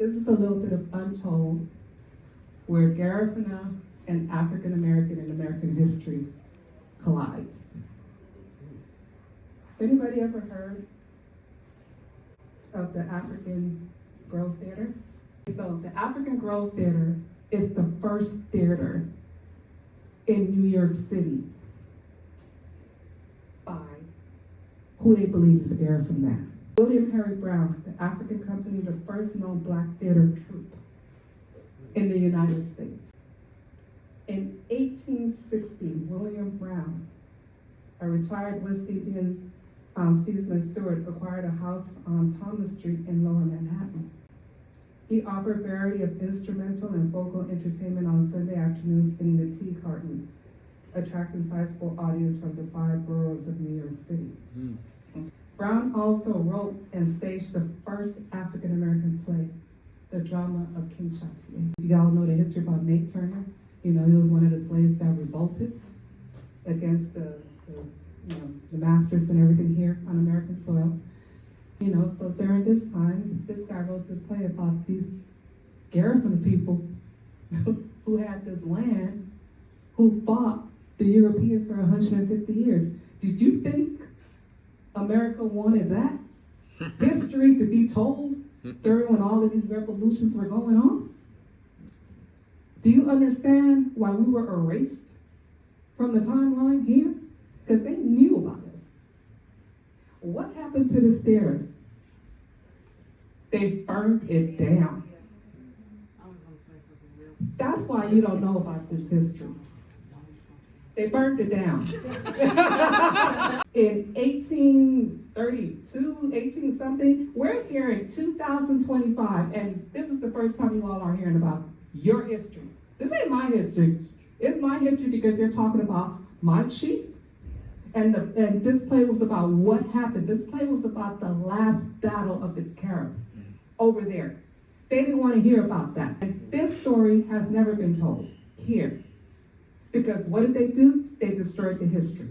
This is a little bit of Untold, where Garifuna and African American and American history collides. Anybody ever heard of the African Grove Theater? So the African Grove Theater is the first theater in New York City by who they believe is a Garifuna man. William Henry Brown, the African company, the first known black theater troupe in the United States. In 1860, William Brown, a retired West Indian seaman steward, acquired a house on Thomas Street in Lower Manhattan. He offered a variety of instrumental and vocal entertainment on Sunday afternoons in the tea carton, attracting sizable audience from the 5 boroughs of New York City. Brown also wrote and staged the first African-American play, the drama of King Chattier. You all know the history about Nate Turner. You know, he was one of the slaves that revolted against the masters and everything here on American soil. You know, so during this time, this guy wrote this play about these Garifuna people who had this land, who fought the Europeans for 150 years. Did you think America wanted that history to be told during when all of these revolutions were going on? Do you understand why we were erased from the timeline here? Because they knew about us. What happened to this theater? They burned it down. That's why you don't know about this history. They burned it down. In 1832, 18 something, we're here in 2025, and this is the first time you all are hearing about your history. This ain't my history. It's my history because they're talking about my chief. And this play was about what happened. This play was about the last battle of the Caribs over there. They didn't want to hear about that. And this story has never been told here. Because what did they do? They destroyed the history.